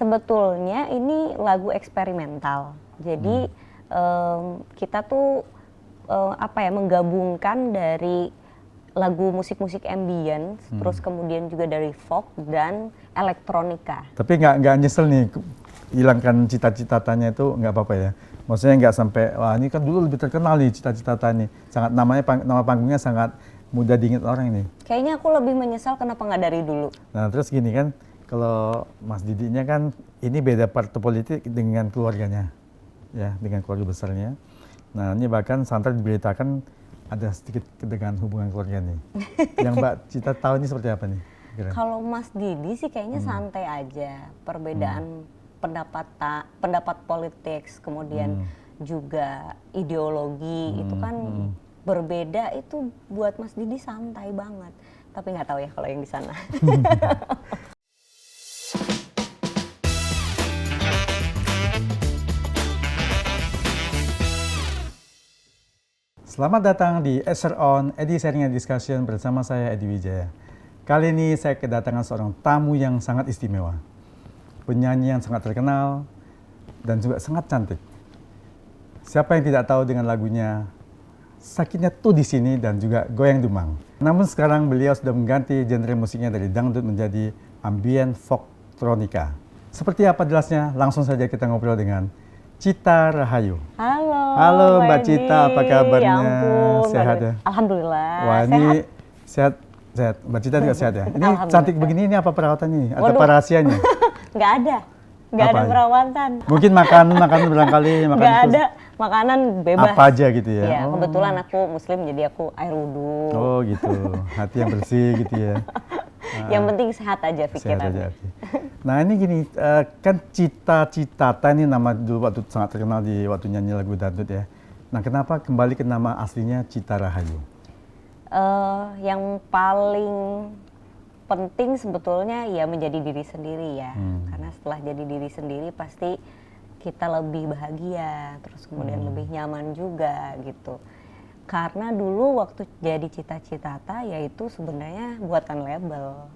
Sebetulnya ini lagu eksperimental. Jadi kita tuh menggabungkan dari lagu musik-musik ambient, terus kemudian juga dari folk dan elektronika. Tapi nggak nyesel nih hilangkan cita-citanya itu nggak apa-apa ya? Maksudnya nggak sampai wah ini kan dulu lebih terkenal nih cita-cita nih. Sangat nama panggungnya sangat mudah diingat orang ini. Kayaknya aku lebih menyesal kenapa nggak dari dulu. Nah terus gini kan, kalau Mas Didinya kan ini beda partai politik dengan keluarganya, ya dengan keluarga besarnya. Nah ini bahkan santer diberitakan ada sedikit ketegangan hubungan keluarga nih. Yang Mbak Cita tahu ini seperti apa nih? Kalau Mas Didi sih kayaknya santai aja, perbedaan pendapat politik, kemudian juga ideologi itu kan berbeda, itu buat Mas Didi santai banget. Tapi nggak tahu ya kalau yang di sana. Selamat datang di Eser On, edisi sharing and discussion bersama saya Edi Wijaya. Kali ini saya kedatangan seorang tamu yang sangat istimewa. Penyanyi yang sangat terkenal dan juga sangat cantik. Siapa yang tidak tahu dengan lagunya Sakitnya Tuh di Sini dan juga Goyang Dumang. Namun sekarang beliau sudah mengganti genre musiknya dari dangdut menjadi ambient folktronica. Seperti apa jelasnya? Langsung saja kita ngobrol dengan Cita Rahayu. Halo Mbak Cita, apa kabarnya? Ya ampun, sehat ya? Alhamdulillah. Wah ini sehat. Mbak Cita juga sehat ya? Ini cantik begini ini apa perawatannya? Atau apa rahasianya? Nggak ada perawatan. Mungkin makanan barangkali. Nggak ada, makanan bebas. Apa aja gitu ya? Iya, kebetulan aku muslim jadi aku air wudhu. Oh gitu, hati yang bersih gitu ya. Yang penting sehat aja pikiran. Sehat aja, okay. Nah ini gini, kan Cita-Citata ini nama dulu waktu sangat terkenal di waktu nyanyi lagu dangdut ya. Nah kenapa kembali ke nama aslinya Cita Rahayu? Yang paling penting sebetulnya ya menjadi diri sendiri ya. Karena setelah jadi diri sendiri pasti kita lebih bahagia, terus kemudian lebih nyaman juga gitu. Karena dulu waktu jadi Cita-Citata yaitu sebenarnya buatan label.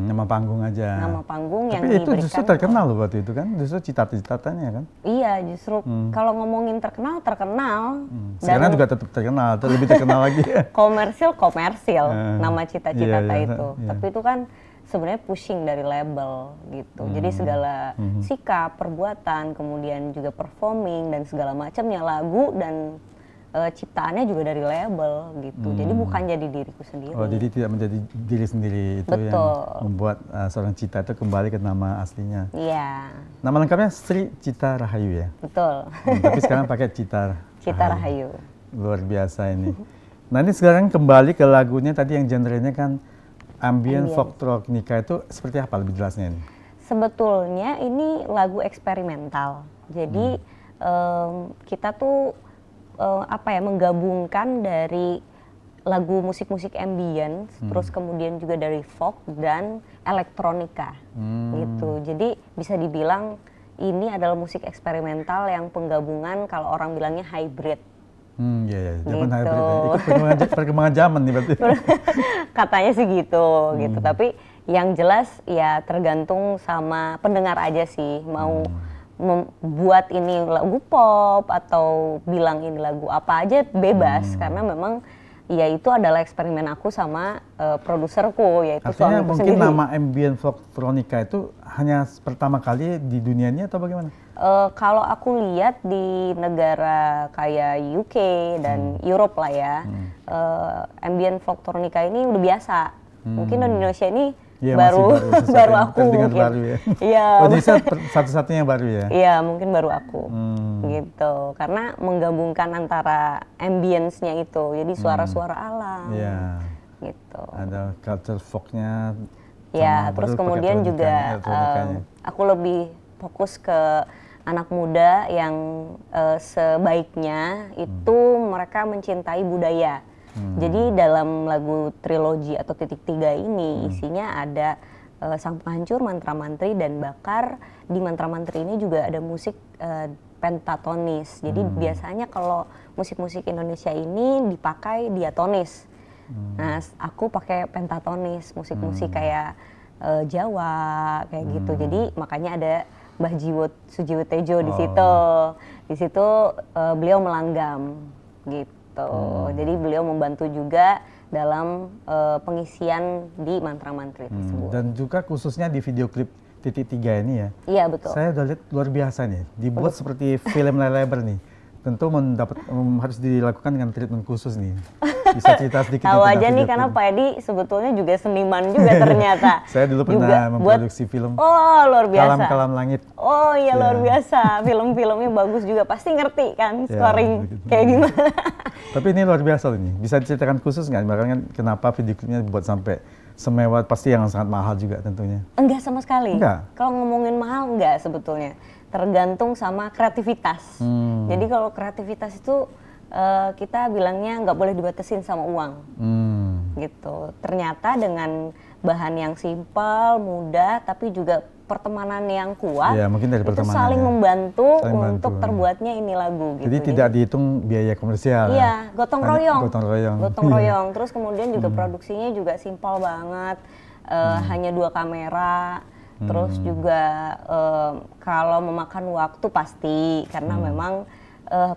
Nama panggung aja. Nama panggung yang diberikan. Tapi itu diberikan. justru terkenal loh waktu itu kan, justru Cita-Citanya kan? Iya justru kalau ngomongin terkenal. Sekarang juga tetap terkenal, lebih terkenal lagi. Komersil nama Cita-Citata itu. Iya. Tapi itu kan sebenarnya pushing dari label gitu. Jadi segala sikap, perbuatan, kemudian juga performing dan segala macamnya lagu dan ciptaannya juga dari label gitu. Jadi bukan jadi diriku sendiri. Oh, jadi tidak menjadi diri sendiri itu. Betul. Yang membuat seorang Cita itu kembali ke nama aslinya. Iya. Nama lengkapnya Sri Cita Rahayu ya? Betul. Tapi sekarang pakai Cita Rahayu. Luar biasa ini. Nah ini sekarang kembali ke lagunya tadi yang genrenya kan ambient folktronica, itu seperti apa lebih jelasnya ini? Sebetulnya ini lagu eksperimental. Jadi kita tuh menggabungkan dari lagu musik-musik ambient, terus kemudian juga dari folk dan elektronika gitu. Jadi bisa dibilang ini adalah musik eksperimental yang penggabungan, kalau orang bilangnya hybrid. Iya, zaman gitu. Hybrid ya. Ikut perkembangan zaman nih berarti. Katanya sih gitu. Tapi yang jelas ya tergantung sama pendengar aja sih, mau membuat ini lagu pop atau bilang ini lagu apa aja bebas, karena memang ya itu adalah eksperimen aku sama produserku, yaitu artinya suamiku mungkin sendiri. Nama ambient folktronica itu hanya pertama kali di dunia ini atau bagaimana? Kalau aku lihat di negara kayak UK dan Europe lah ya, ambient folktronica ini udah biasa. Mungkin di Indonesia ini ya, baru aku mungkin. Baru ya. Iya. Indonesia satu-satunya yang baru ya. Iya, mungkin baru aku. Gitu. Karena menggabungkan antara ambience-nya itu. Jadi suara-suara alam. Iya. Gitu. Ada culture folk-nya. Ya, terus kemudian juga aku lebih fokus ke anak muda yang sebaiknya itu mereka mencintai budaya. Jadi dalam lagu trilogi atau titik tiga ini isinya ada Sang Penghancur, Mantra Mantri, dan Bakar. Di Mantra Mantri ini juga ada musik pentatonis. Jadi biasanya kalau musik-musik Indonesia ini dipakai diatonis. Nah, aku pakai pentatonis, musik-musik kayak Jawa kayak gitu. Jadi makanya ada Mbah Sujiwo Tejo di situ. Di situ beliau melanggam gitu. Jadi beliau membantu juga dalam pengisian di mantra-mantri tersebut. Dan juga khususnya di video klip Titik Tiga ini ya. Iya betul. Saya udah lihat luar biasa nih, dibuat seperti film lebar nih. Tentu harus dilakukan dengan treatment khusus nih. Bisa cerita sedikit Tahu tentang aja nih video karena klip? Pak Edi sebetulnya juga seniman juga ternyata. Saya dulu Juga pernah memproduksi film Oh luar biasa. Kalam Langit. Oh iya luar Ya. biasa. Film-filmnya bagus juga. Pasti ngerti kan Ya, scoring begitu. kayak gimana. Tapi ini luar biasa loh nih. Bisa diceritakan khusus nggak? Makanya kenapa video klipnya buat sampai semewah, pasti yang sangat mahal juga tentunya. Enggak sama sekali. Enggak? Kalau ngomongin mahal enggak sebetulnya. Tergantung sama kreativitas. Jadi kalau kreativitas itu kita bilangnya nggak boleh dibatasin sama uang. Gitu. Ternyata dengan bahan yang simpel, mudah, tapi juga pertemanan yang kuat, Ya, mungkin dari itu pertemanan saling ya. membantu Saling untuk bantu. terbuatnya ini lagu. Gitu. Jadi tidak dihitung biaya komersial. Iya, gotong royong. Gotong royong. Gotong royong. Terus kemudian juga produksinya juga simpel banget. Hanya 2 kamera. Terus juga kalau memakan waktu pasti karena memang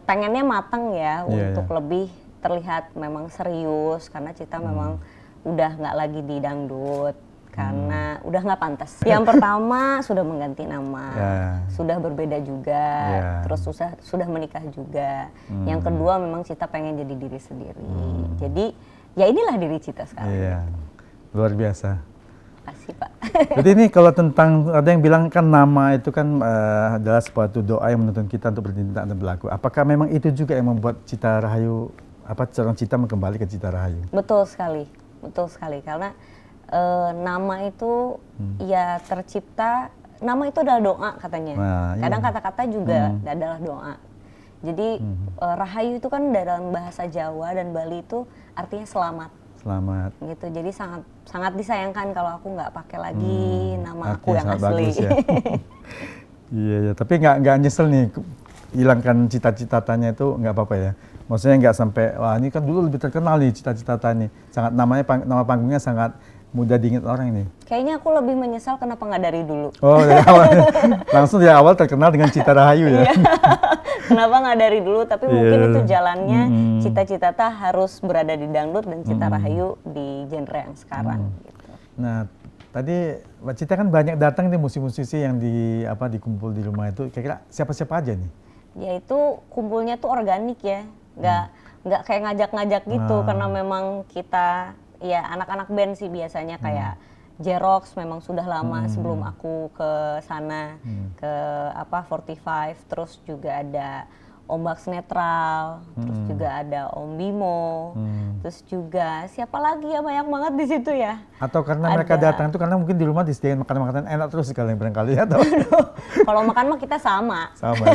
pengennya matang ya Iya, untuk iya. lebih terlihat memang serius karena Cita memang udah nggak lagi di dangdut karena udah nggak pantas. Yang pertama sudah mengganti nama, Ya. sudah berbeda juga, Ya. terus sudah menikah juga. Yang kedua memang Cita pengen jadi diri sendiri. Jadi ya inilah diri Cita sekarang. Iya, luar biasa. Kasih Pak. Jadi ini kalau tentang, ada yang bilang kan nama itu kan adalah suatu doa yang menuntun kita untuk bertindak dan berlaku. Apakah memang itu juga yang membuat Cita Rahayu, seorang Cita kembali ke Cita Rahayu? Betul sekali karena nama itu ya tercipta, nama itu adalah doa katanya. Nah, iya. Kadang kata-kata juga adalah doa. Jadi Rahayu itu kan dalam bahasa Jawa dan Bali itu artinya selamat. Selamat. Gitu. Jadi sangat disayangkan kalau aku nggak pakai lagi nama aku Artinya yang sangat asli. bagus ya. Iya, ya. Tapi nggak nyesel nih hilangkan cita-citanya itu nggak apa-apa ya. Maksudnya nggak sampai wah ini kan dulu lebih terkenal nih cita-cita ini. Sangat nama panggungnya sangat mudah diingat orang ini. Kayaknya aku lebih menyesal kenapa nggak dari dulu. Oh dari awal langsung dari awal terkenal dengan Cita Rahayu ya. Kenapa nggak dari dulu? Tapi mungkin Iya. itu jalannya cita-cita harus berada di dangdut dan Cita Rahayu di genre yang sekarang. Gitu. Nah, tadi Mbak Cita kan banyak datang nih musisi-musisi yang dikumpul di rumah itu. Kira-kira siapa-siapa aja nih? Ya itu kumpulnya tuh organik ya, nggak kayak ngajak-ngajak gitu karena memang kita ya anak-anak band sih biasanya kayak Jerox memang sudah lama sebelum aku ke sana ke 45, terus juga ada Ombak Netral, terus juga ada Om Bimo, terus juga siapa lagi ya banyak banget di situ ya. Atau karena mereka datang itu karena mungkin di rumah disediakan makanan-makanan enak terus sekali barangkali atau Kalau makan mah kita sama. sama.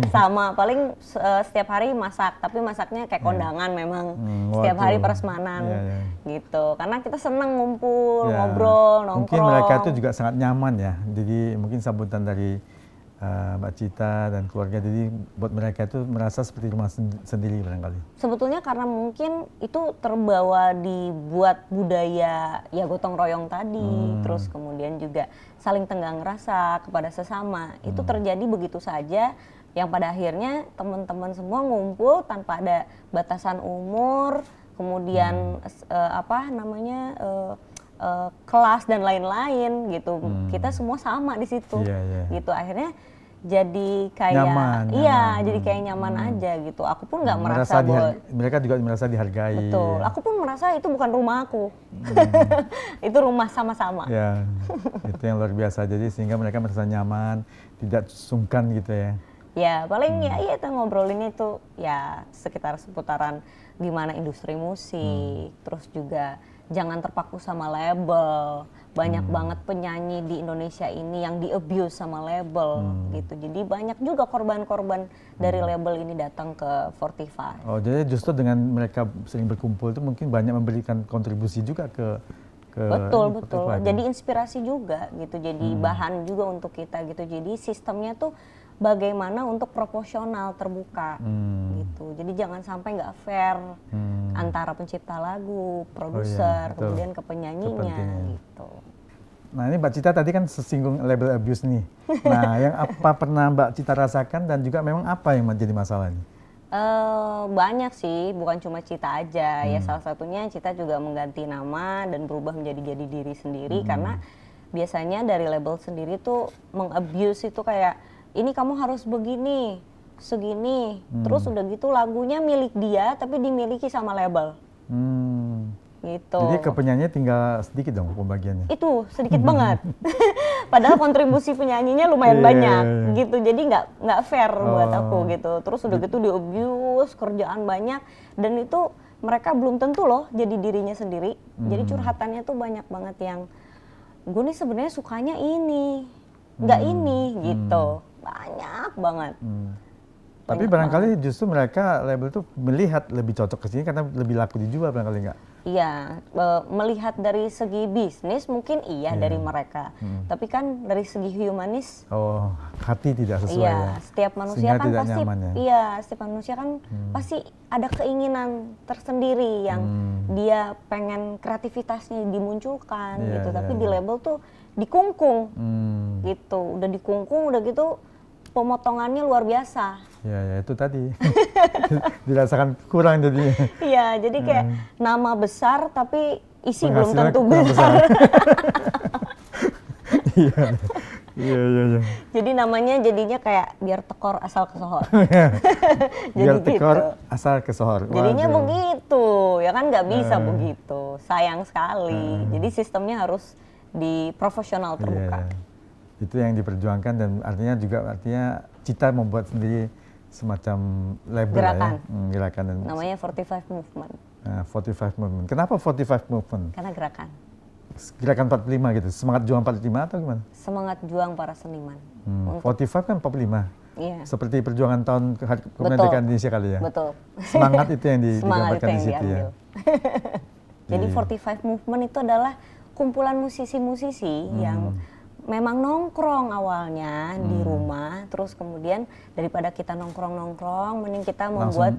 Sama, paling setiap hari masak, tapi masaknya kayak kondangan memang. Setiap hari waduh. prasmanan Iya, iya. gitu. Karena kita seneng ngumpul, Ya, ngobrol, nongkrong. mungkin mereka itu juga sangat nyaman ya. Jadi mungkin sambutan dari Mbak Cita dan keluarga, jadi buat mereka itu merasa seperti rumah sendiri barangkali. Sebetulnya karena mungkin itu terbawa dibuat budaya ya gotong royong tadi, terus kemudian juga saling tenggang rasa kepada sesama. Itu terjadi begitu saja yang pada akhirnya teman-teman semua ngumpul tanpa ada batasan umur, kemudian kelas dan lain-lain gitu. Kita semua sama di situ. Iya, iya. Gitu akhirnya jadi kayak Nyaman, jadi kayak nyaman aja gitu. Aku pun nggak merasa bahwa mereka juga merasa dihargai. betul. Aku pun merasa itu bukan rumah aku. Itu rumah sama-sama. Ya, itu yang luar biasa. Jadi sehingga mereka merasa nyaman, tidak sungkan gitu ya. Ya paling ya itu ngobrolinnya itu ya sekitar seputaran gimana industri musik, terus juga jangan terpaku sama label. Banyak banget penyanyi di Indonesia ini yang di-abuse sama label gitu. Jadi banyak juga korban-korban dari label ini datang ke 45. Oh, jadi justru dengan mereka sering berkumpul itu mungkin banyak memberikan kontribusi juga ke Betul. Spotify. Jadi inspirasi juga gitu. Jadi bahan juga untuk kita gitu. Jadi sistemnya tuh bagaimana untuk proporsional terbuka gitu. Jadi jangan sampai nggak fair antara pencipta lagu, produser, betul. kemudian ke penyanyinya Kepentingan. gitu. Nah ini Mbak Cita tadi kan sesinggung label abuse nih. Nah yang apa pernah Mbak Cita rasakan dan juga memang apa yang menjadi masalahnya? Banyak sih, bukan cuma Cita aja. Ya salah satunya Cita juga mengganti nama dan berubah menjadi jadi diri sendiri karena biasanya dari label sendiri tuh mengabuse itu kayak ini kamu harus begini, segini. Terus udah gitu lagunya milik dia tapi dimiliki sama label. Gitu. Jadi ke penyanyi tinggal sedikit dong pembagiannya. Itu sedikit banget. Padahal kontribusi penyanyinya lumayan banyak gitu. Jadi nggak fair buat aku gitu. Terus udah gitu di abuse, kerjaan banyak dan itu mereka belum tentu loh jadi dirinya sendiri. Jadi curhatannya tuh banyak banget yang gue nih sebenarnya sukanya ini, nggak ini gitu. Banyak banget. Tapi barangkali justru mereka label tuh melihat lebih cocok ke sini karena lebih laku dijual barangkali nggak? Iya, melihat dari segi bisnis mungkin iya dari mereka. Tapi kan dari segi humanis, oh hati tidak sesuai iya, ya? setiap manusia Sehingga kan tidak pasti, nyaman ya? iya, setiap manusia kan pasti ada keinginan tersendiri yang dia pengen kreativitasnya dimunculkan gitu. Tapi di label tuh dikungkung gitu, udah dikungkung, udah gitu pemotongannya luar biasa. Ya itu tadi dirasakan kurang jadi. Iya, jadi kayak nama besar tapi isi belum Penghasilannya tentu kurang besar. Iya. Jadi namanya jadinya kayak biar tekor asal kesohor. Biar Jadi tekor gitu. asal kesohor. Jadinya Waduh. begitu, ya kan nggak bisa begitu. Sayang sekali. Jadi sistemnya harus di profesional terbuka. Iya. Itu yang diperjuangkan dan artinya Cita membuat sendiri semacam label Gerakan. ya. Gerakan. Dan Namanya 45 Movement. 45 Movement. Kenapa 45 Movement? Karena gerakan. Gerakan 45 gitu, semangat juang 45 atau gimana? Semangat juang para seniman. 45 kan 45. Iya. Seperti perjuangan tahun kemerdekaan Indonesia kali ya. Betul. Semangat itu yang Semangat digambarkan itu yang di situ ya. diambil. Jadi 45 Movement itu adalah kumpulan musisi-musisi yang memang nongkrong awalnya di rumah, terus kemudian daripada kita nongkrong-nongkrong, mending kita membuat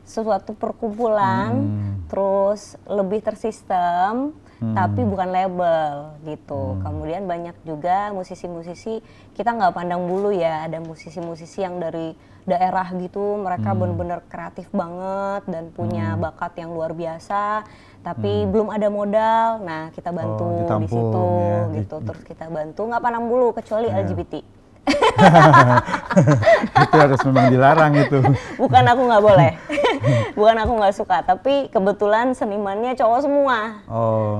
sesuatu perkumpulan, terus lebih tersistem, tapi bukan label gitu. Kemudian banyak juga musisi-musisi, kita nggak pandang bulu ya, ada musisi-musisi yang dari daerah gitu, mereka benar-benar kreatif banget dan punya bakat yang luar biasa, tapi belum ada modal. Nah kita bantu di situ ya, gitu, terus kita bantu nggak pandang bulu kecuali LGBT. Itu harus memang dilarang itu. Bukan aku nggak boleh, bukan aku nggak suka, tapi kebetulan senimannya cowok semua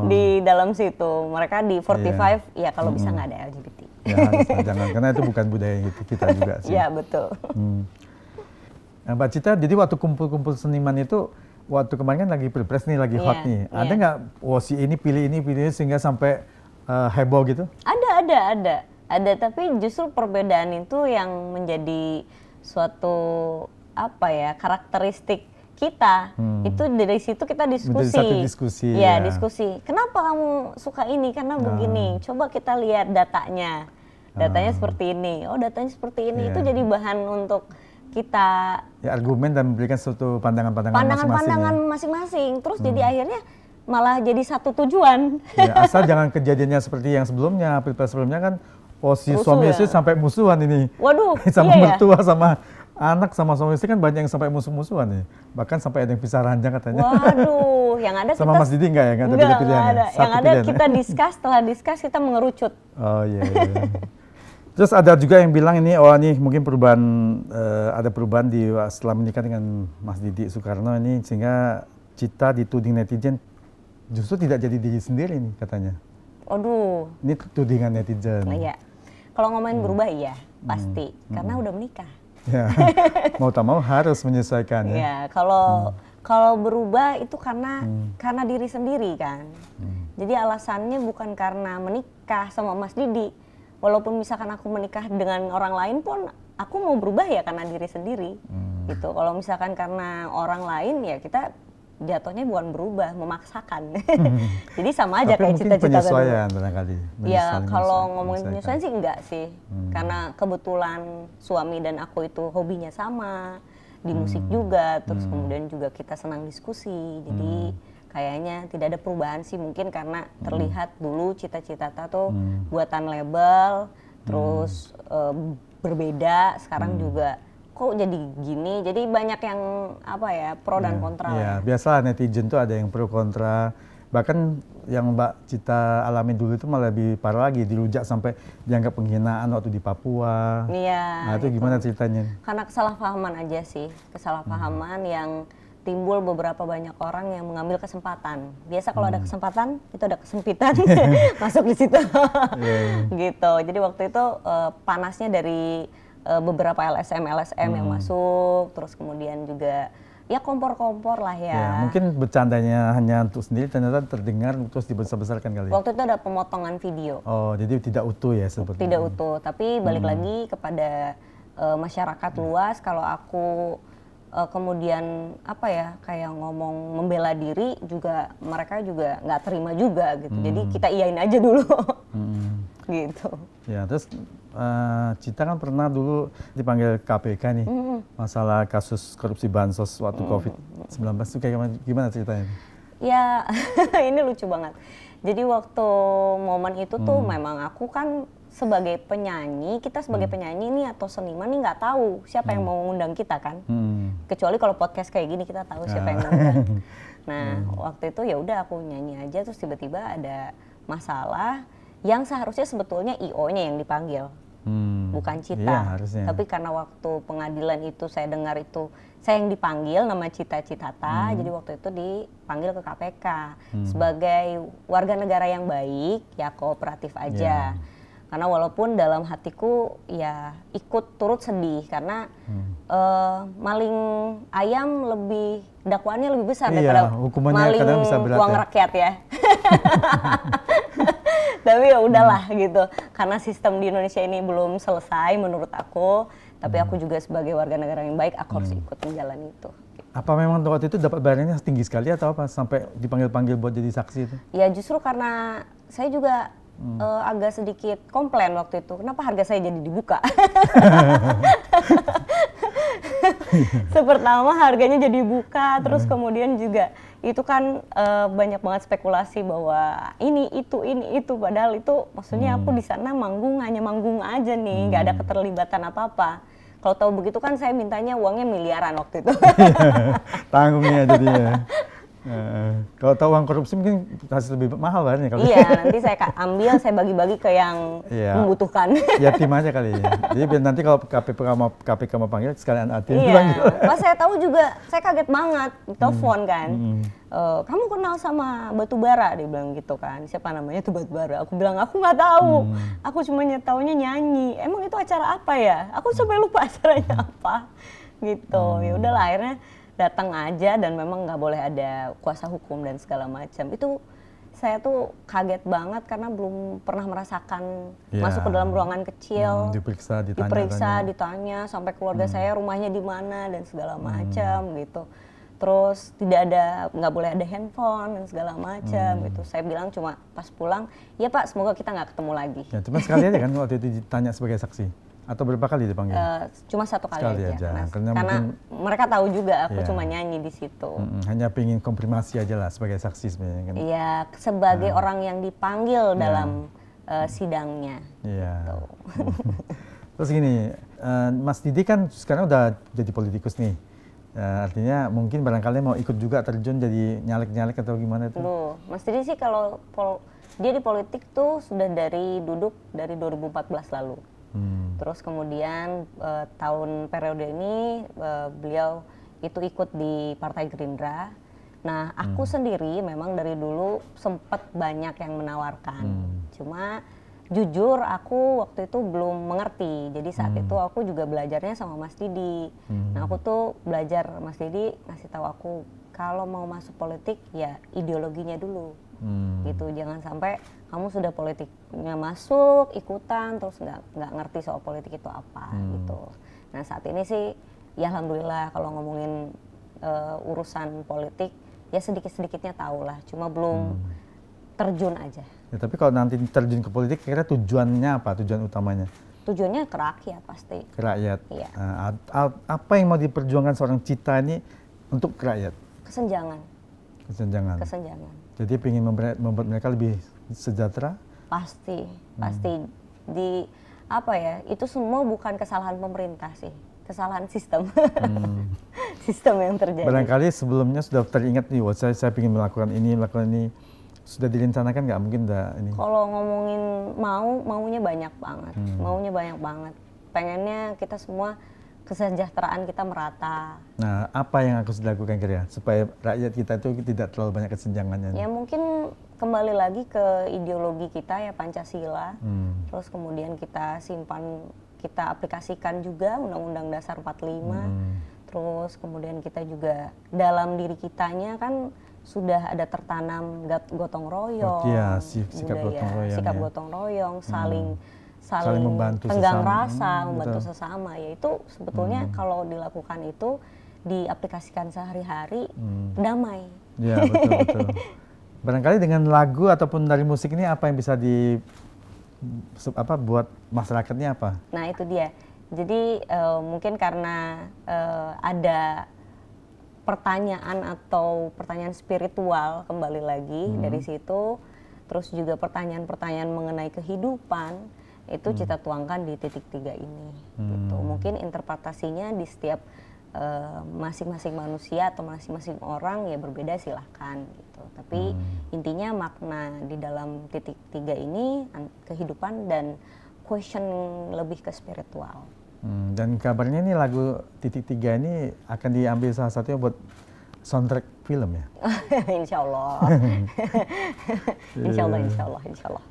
di dalam situ. Mereka di 45 ya kalau bisa nggak ada LGBT. Ya haruslah, jangan, karena itu bukan budaya kita juga sih. Iya betul. Nah, Mbak Cita, jadi waktu kumpul-kumpul seniman itu, waktu kemarin kan lagi pilpres nih, lagi hot nih. Ada nggak, si ini pilih ini sehingga sampai heboh gitu? Ada, tapi justru perbedaan itu yang menjadi suatu karakteristik kita. Itu dari situ kita diskusi. Menjadi satu diskusi. Ya, diskusi. Kenapa kamu suka ini? Karena begini. Coba kita lihat datanya. Datanya seperti ini. Oh, datanya seperti ini. Itu jadi bahan untuk kita argumen dan memberikan suatu pandangan masing-masing. Terus jadi akhirnya malah jadi satu tujuan. Ya, asal jangan kejadiannya seperti yang sebelumnya, pilpres sebelumnya kan si suami istri sampai musuhan ini. Waduh, sama mertua, sama anak, sama suami istri kan banyak yang sampai musuh-musuhan nih. Bahkan sampai ada yang pisah ranjang katanya. Waduh, yang ada sama kita... Mas Didi enggak ya? Enggak ada pilihan. Yang ada kita discuss, setelah discuss kita mengerucut. Oh iya. Terus ada juga yang bilang ini, mungkin perubahan, ada perubahan setelah menikah dengan Mas Didi Soekarno ini, sehingga Cita dituding netizen justru tidak jadi diri sendiri nih katanya. Aduh. Ini tudingan netizen. Iya. Kalau ngomongin berubah iya, pasti. Karena udah menikah. Ya, mau tak mau harus menyesuaikan ya. Iya, kalau berubah itu karena diri sendiri kan. Jadi alasannya bukan karena menikah sama Mas Didi. Walaupun misalkan aku menikah dengan orang lain pun, aku mau berubah ya karena diri sendiri. Gitu. Kalau misalkan karena orang lain ya kita jatuhnya bukan berubah, memaksakan. Jadi sama aja kayak cita-cita tadi. Penyesuaian barangkali. Ya kalau ngomongin penyesuaian sih enggak sih. Karena kebetulan suami dan aku itu hobinya sama, di musik juga, terus kemudian juga kita senang diskusi. Jadi kayaknya tidak ada perubahan sih, mungkin karena terlihat dulu Cita-Cita tuh buatan label, terus berbeda, sekarang juga kok jadi gini, jadi banyak yang apa ya, pro dan kontra. Iya, biasa netizen tuh ada yang pro kontra, bahkan yang Mbak Cita alami dulu itu malah lebih parah lagi, dirujak sampai dianggap penghinaan waktu di Papua. Iya. Nah itu gimana ceritanya? Karena kesalahpahaman aja sih, kesalahpahaman yang timbul beberapa banyak orang yang mengambil kesempatan. Biasa kalau ada kesempatan, itu ada kesempitan, masuk di situ. Gitu. Jadi waktu itu panasnya dari beberapa LSM yang masuk, terus kemudian juga ya kompor-kompor lah ya. Ya, mungkin bercandanya hanya untuk sendiri, ternyata terdengar terus dibesar-besarkan kali. Waktu itu ada pemotongan video. Oh, jadi tidak utuh ya seperti Tidak utuh, tapi balik lagi kepada masyarakat luas. Kalau aku kemudian apa ya, kayak ngomong membela diri juga, mereka juga nggak terima juga gitu. Jadi kita iyain aja dulu. Gitu. Ya, terus Cita kan pernah dulu dipanggil KPK nih, masalah kasus korupsi bansos waktu COVID-19 itu kayak gimana ceritanya? Ya, ini lucu banget. Jadi waktu momen itu tuh memang aku kan sebagai penyanyi, kita sebagai penyanyi nih atau seniman nih nggak tahu siapa yang mau ngundang kita kan. Kecuali kalau podcast kayak gini kita tahu siapa yang ngundang. Nah, waktu itu ya udah aku nyanyi aja, terus tiba-tiba ada masalah yang seharusnya sebetulnya IO-nya yang dipanggil. Bukan Cita. Iya, harusnya. Tapi karena waktu pengadilan itu saya dengar itu saya yang dipanggil nama Cita-Citata, jadi waktu itu dipanggil ke KPK sebagai warga negara yang baik, ya kooperatif aja. Karena walaupun dalam hatiku ya ikut turut sedih karena maling ayam lebih, dakwaannya lebih besar daripada maling bisa berat, uang rakyat ya. Tapi ya udahlah gitu, karena sistem di Indonesia ini belum selesai menurut aku, tapi aku juga sebagai warga negara yang baik, aku harus ikut menjalani itu. Apa memang waktu itu dapat bayarannya tinggi sekali atau apa sampai dipanggil-panggil buat jadi saksi itu? Ya justru karena saya juga agak sedikit komplain waktu itu, kenapa harga saya jadi dibuka? Pertama harganya jadi buka, terus kemudian juga itu kan banyak banget spekulasi bahwa ini itu, padahal itu maksudnya aku di sana manggung hanya manggung aja nih, nggak ada keterlibatan apa-apa. Kalau tahu begitu kan saya mintanya uangnya miliaran waktu itu. Tanggungnya jadinya. Kalau tahu uang korupsi mungkin hasil lebih mahal kan ya? Iya, nanti saya ambil, saya bagi-bagi ke yang membutuhkan. Ya tim aja kali ya. Jadi biar nanti kalau KPK mau panggil sekalian tim panggil. Pas saya tahu juga, saya kaget banget, telepon kan. Kamu kenal sama Batubara? Dia bilang gitu kan. Siapa namanya tuh Batubara? Aku bilang aku nggak tahu. Aku cuma taunya nyanyi. Emang itu acara apa ya? Aku sampai lupa acaranya apa. Gitu. Ya udahlah akhirnya datang aja, dan memang nggak boleh ada kuasa hukum dan segala macam. Itu saya tuh kaget banget karena belum pernah merasakan masuk ke dalam ruangan kecil, diperiksa, ditanya sampai keluarga saya rumahnya di mana dan segala macam gitu. Terus nggak boleh ada handphone dan segala macam gitu. Saya bilang cuma pas pulang, ya Pak, semoga kita nggak ketemu lagi. Ya, cuma sekali aja kan waktu itu ditanya sebagai saksi. Atau berapa kali dipanggil? Cuma satu kali aja. Karena mungkin, mereka tahu juga aku cuma nyanyi di situ. Hanya pengen konfirmasi aja lah sebagai saksi sebenarnya kan. Iya, sebagai orang yang dipanggil dalam sidangnya. Iya. Gitu. Terus gini, Mas Didi kan sekarang udah jadi politikus nih. Artinya mungkin barangkali mau ikut juga terjun jadi nyalek-nyalek atau gimana tuh? Loh, Mas Didi sih kalau dia di politik tuh sudah duduk dari 2014 lalu. Terus kemudian tahun periode ini beliau itu ikut di Partai Gerindra. Nah, aku sendiri memang dari dulu sempat banyak yang menawarkan. Cuma jujur aku waktu itu belum mengerti. Jadi saat itu aku juga belajarnya sama Mas Didi. Nah, aku tuh belajar Mas Didi ngasih tahu aku kalau mau masuk politik ya ideologinya dulu. Gitu, jangan sampai kamu sudah politiknya masuk ikutan terus nggak ngerti soal politik itu apa gitu. Nah saat ini sih ya alhamdulillah kalau ngomongin urusan politik ya sedikit-sedikitnya tahu lah, cuma belum terjun aja. Ya, tapi kalau nanti terjun ke politik kira tujuannya apa, tujuan utamanya? Tujuannya ke rakyat pasti. Ke rakyat. Iya. Apa yang mau diperjuangkan seorang Cita ini untuk rakyat? Kesenjangan. kesenjangan. Jadi ingin membuat mereka lebih sejahtera? Pasti di apa ya? Itu semua bukan kesalahan pemerintah sih, kesalahan sistem. Sistem yang terjadi. Barangkali sebelumnya sudah teringat nih, wah saya ingin melakukan ini, sudah direncanakan nggak? Mungkin ini. Kalau ngomongin maunya banyak banget, maunya banyak banget. Pengennya kita semua kesejahteraan kita merata. Nah, apa yang harus dilakukan kira supaya rakyat kita itu tidak terlalu banyak kesenjangannya? Ya mungkin kembali lagi ke ideologi kita ya, Pancasila. Terus kemudian kita aplikasikan juga Undang-Undang Dasar 45. Terus kemudian kita juga dalam diri kitanya kan sudah ada tertanam gotong royong, sikap gotong royong, saling membantu tenggang rasa, membantu sesama. Yaitu sebetulnya kalau dilakukan itu diaplikasikan sehari-hari, damai. Ya, betul. Barangkali dengan lagu ataupun dari musik ini apa yang bisa buat masyarakatnya apa? Nah, itu dia. Jadi mungkin karena ada pertanyaan atau pertanyaan spiritual kembali lagi dari situ, terus juga pertanyaan-pertanyaan mengenai kehidupan, itu kita tuangkan di titik 3 ini. Gitu. Mungkin interpretasinya di setiap masing-masing manusia atau masing-masing orang ya berbeda, silahkan gitu. Tapi intinya makna di dalam titik 3 ini kehidupan dan question lebih ke spiritual. Dan kabarnya ini lagu titik 3 ini akan diambil salah satunya buat soundtrack film ya? Insya Allah. Insya Allah.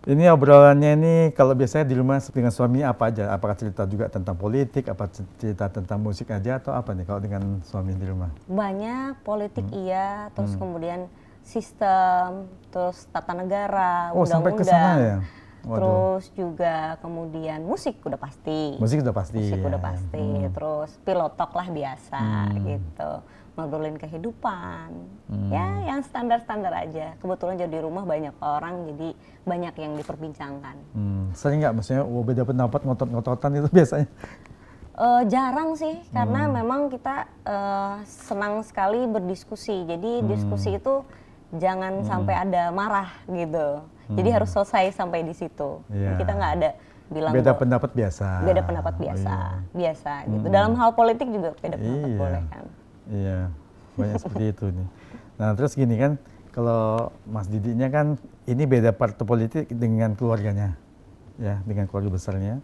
Ini obrolannya ini kalau biasanya di rumah dengan suami apa aja? Apakah cerita juga tentang politik, apa cerita tentang musik aja atau apa nih kalau dengan suami di rumah? Banyak politik iya, terus kemudian sistem, terus tata negara, undang-undang. Sampai ke sana ya? Terus juga kemudian musik udah pasti. Musik udah pasti. Terus pilotok lah biasa gitu. Ngobrolin kehidupan. Ya yang standar-standar aja. Kebetulan jadi di rumah banyak orang, jadi banyak yang diperbincangkan. Sering nggak maksudnya beda pendapat, ngotot-ngototan itu biasanya? Jarang sih, karena memang kita senang sekali berdiskusi. Jadi diskusi itu jangan sampai ada marah gitu. Jadi harus selesai sampai di situ. Yeah. Kita nggak ada bilang beda pendapat biasa. Beda pendapat biasa, biasa gitu. Dalam hal politik juga beda pendapat boleh kan. Iya, banyak seperti itu nih. Nah terus gini kan, kalau Mas Didinya kan ini beda partai politik dengan keluarganya, ya dengan keluarga besarnya.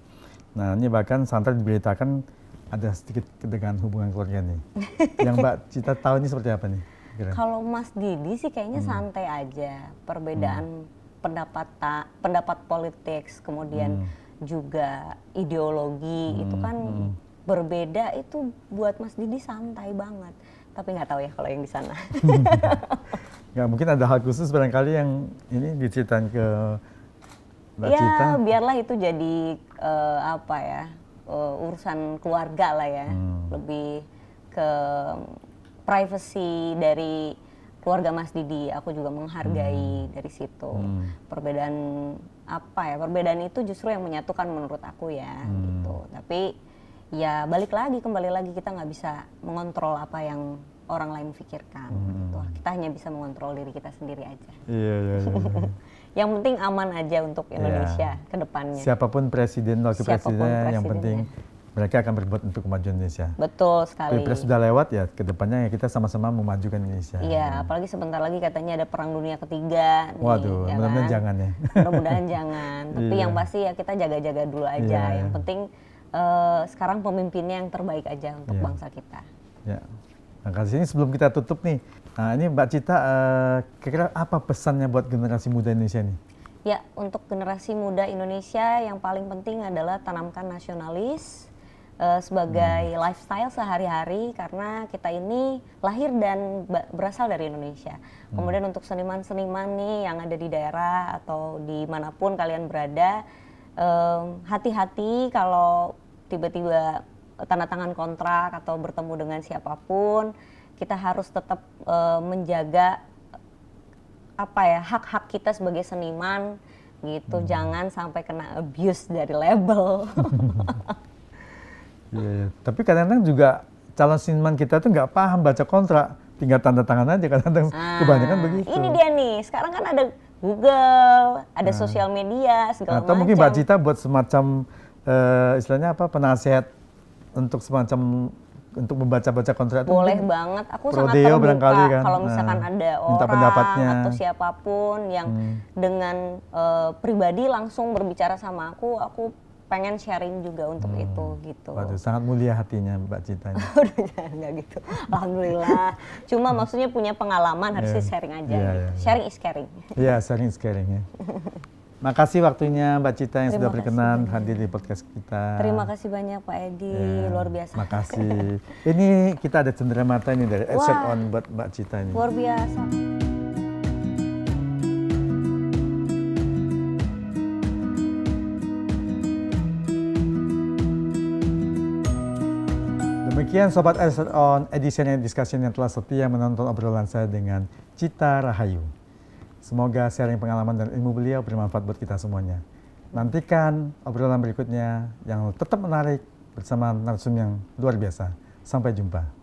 Nah ini bahkan santai diberitakan ada sedikit ketegangan hubungan keluarga nih. Yang Mbak Cita tahu ini seperti apa nih? Kalau Mas Didi sih kayaknya santai aja, perbedaan pendapat politik, kemudian juga ideologi itu kan berbeda, itu buat Mas Didi santai banget. Tapi nggak tahu ya kalau yang di sana. Nggak mungkin ada hal khusus barangkali yang ini diceritain ke Mbak Cita? Ya biarlah itu jadi urusan keluarga lah ya, lebih ke privacy dari keluarga Mas Didi. Aku juga menghargai dari situ. Perbedaan itu justru yang menyatukan menurut aku ya gitu. Tapi ya kembali lagi kita nggak bisa mengontrol apa yang orang lain pikirkan gitu. Kita hanya bisa mengontrol diri kita sendiri aja. Iya. Yang penting aman aja untuk Indonesia ke depannya. Siapapun presiden, wakil presidennya, yang penting mereka akan berbuat untuk kemajuan Indonesia. Betul sekali. Pilpres sudah lewat ya, kedepannya ya kita sama-sama memajukan Indonesia. Iya, apalagi sebentar lagi katanya ada perang dunia ketiga. Waduh, ya mudah-mudahan kan? jangan ya. Mudah-mudahan jangan. Tapi yang pasti ya kita jaga-jaga dulu aja. Yang penting sekarang pemimpinnya yang terbaik aja untuk bangsa kita. Ya. Nah, kasih ini sebelum kita tutup nih. Nah, ini Mbak Cita, kira-kira apa pesannya buat generasi muda Indonesia nih? Ya, untuk generasi muda Indonesia yang paling penting adalah tanamkan nasionalis sebagai lifestyle sehari-hari, karena kita ini lahir dan berasal dari Indonesia. Kemudian untuk seniman-seniman nih yang ada di daerah atau dimanapun kalian berada, hati-hati kalau tiba-tiba tanda tangan kontrak atau bertemu dengan siapapun. Kita harus tetap menjaga hak-hak kita sebagai seniman gitu. Jangan sampai kena abuse dari label. Iya. Tapi kadang-kadang juga calon seniman kita tuh nggak paham baca kontrak. tinggal tanda tangan aja kadang-kadang kebanyakan begitu. Ini dia nih, sekarang kan ada Google, ada sosial media segala Atau macam. mungkin Mbak Cita buat semacam istilahnya apa, penasihat untuk semacam untuk membaca-baca kontrak itu. Boleh banget, aku sangat Prodeo terbuka barangkali kan. kalau misalkan ada minta orang pendapatnya. atau siapapun yang dengan pribadi langsung berbicara sama aku pengen sharing juga untuk itu gitu. Waduh, sangat mulia hatinya Mbak Cita ini. Udah jangan nggak gitu, alhamdulillah. Cuma maksudnya punya pengalaman harusnya sharing aja. Iya, gitu. iya. Sharing is caring. Iya, sharing is caring ya. Makasih waktunya Mbak Cita yang Terima sudah kasih berkenan hadir di podcast kita. Terima kasih banyak Pak Edi, Ya, luar biasa. Makasih. Ini kita ada cenderamata ini dari Asset Wah. On buat Mbak Cita ini. Luar biasa. Demikian Sobat Asset On, edition and discussion yang telah setia menonton obrolan saya dengan Cita Rahayu. Semoga sharing pengalaman dan ilmu beliau bermanfaat buat kita semuanya. Nantikan obrolan berikutnya yang tetap menarik bersama narasumber yang luar biasa. Sampai jumpa.